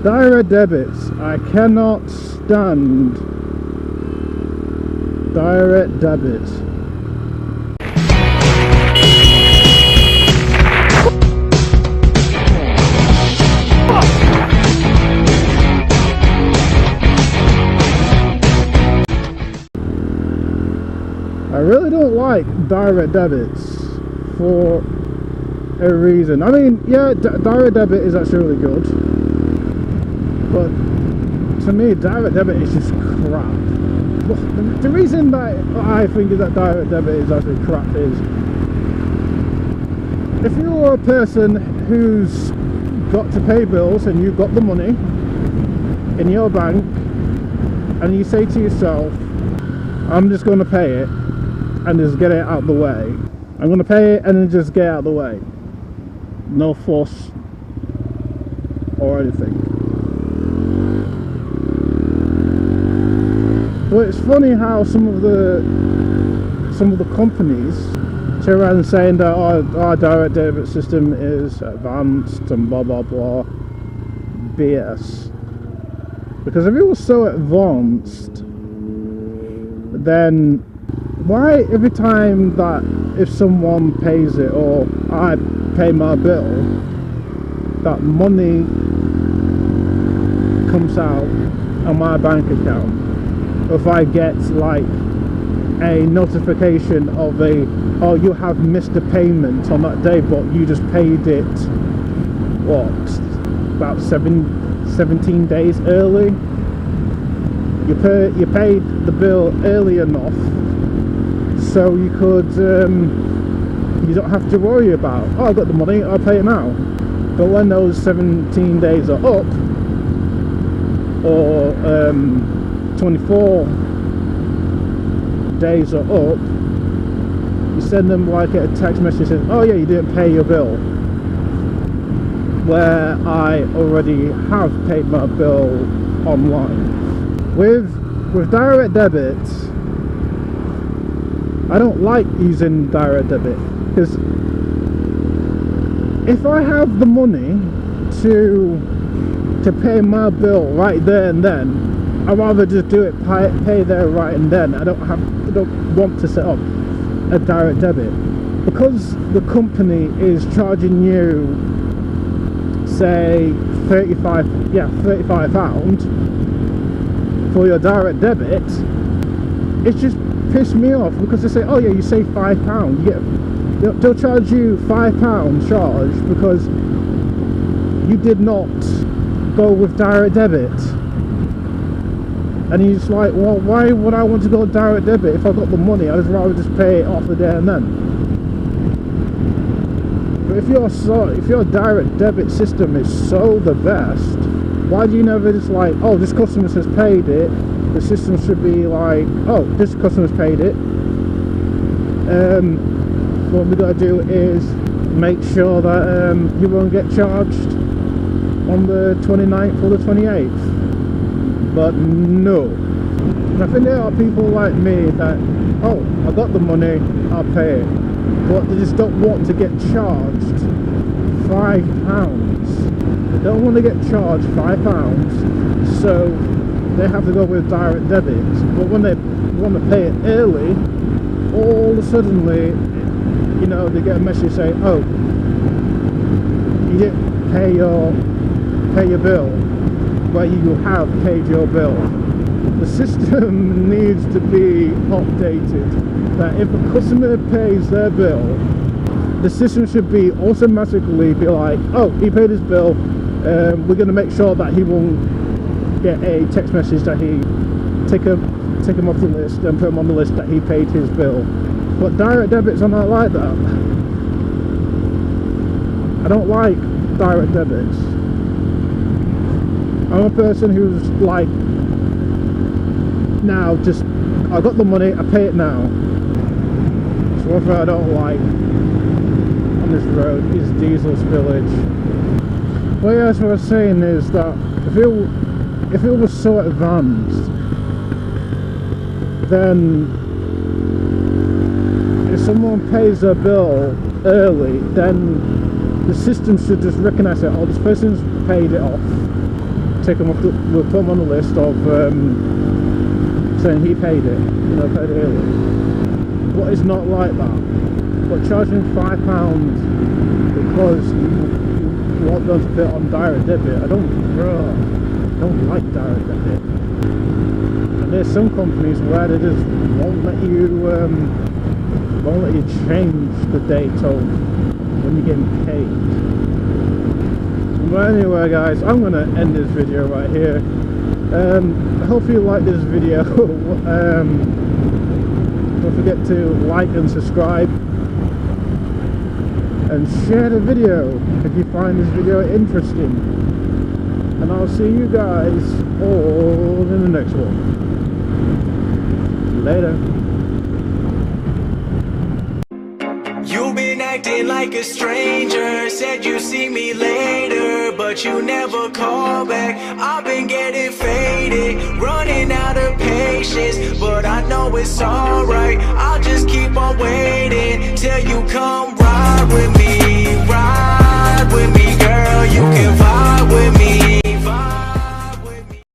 Direct debits. I cannot stand direct debits. I really don't like direct debits for a reason. I mean, yeah, direct debit is actually really good, but to me, direct debit is just crap. The reason that I think that direct debit is actually crap is, if you're a person who's got to pay bills and you've got the money in your bank and you say to yourself, I'm just going to pay it and just get it out of the way. I'm going to pay it and then just get it out of the way. No fuss or anything. But it's funny how some of the companies turn around saying that our direct debit system is advanced and blah blah blah. BS. Because if it was so advanced, then why every time that if someone pays it or I pay my bill, that money comes out on my bank account? Or if I get like a notification of oh, you have missed a payment on that day, but you just paid it, what, about 17 days early? You paid the bill early enough so you could, you don't have to worry about, oh, I got the money, I'll pay it now. But when those 17 days are up, or 24 days are up, you send them like a text message saying, oh yeah, you didn't pay your bill, where I already have paid my bill online. With direct debits, I don't like using direct debit, because if I have the money to pay my bill right there and then, I'd rather just do it, pay there right and then. I don't want to set up a direct debit, because the company is charging you, say, £35 for your direct debit. It's just pissed me off, because they say, oh yeah, you save £5. They'll charge you £5 charge because you did not go with direct debit. And he's like, well, why would I want to go direct debit if I got the money? I'd rather just pay it off the there and then. But if your direct debit system is so the best, why do you never just like, oh, this customer has paid it? The system should be like, oh, this customer's paid it. What we got to do is make sure that you won't get charged on the 29th or the 28th. But no. And I think there are people like me that, oh, I got the money, I'll pay it. But they just don't want to get charged £5. They don't want to get charged £5, so they have to go with direct debit. But when they want to pay it early, all of a sudden, you know, they get a message saying, oh, you didn't pay your bill, but you have paid your bill. The system needs to be updated, that if a customer pays their bill, the system should be automatically be like, oh, he paid his bill, we're going to make sure that he won't get a text message that he take him off the list and put him on the list that he paid his bill. But direct debits are not like that. I don't like direct debits. I'm a person who's like, now just, I got the money, I pay it now. So what I don't like on this road is diesel spillage. Well, yeah, that's what I was saying, is that if it was so advanced, then if someone pays their bill early, then the system should just recognise that, oh, this person's paid it off, take him off we'll put him on the list of saying he paid it, you know, paid it early. But it's not like that. But charging £5 because you want them to put on direct debit, I don't like direct debit. And there's some companies where they just won't let you change the date of when you're getting paid. But anyway guys, I'm going to end this video right here. I hope you like this video. Don't forget to like and subscribe and share the video if you find this video interesting. And I'll see you guys all in the next one. Later. You've been acting like a stranger, said you see me later, but you never call back. I've been getting faded, running out of patience, but I know it's alright. I'll just keep on waiting till you come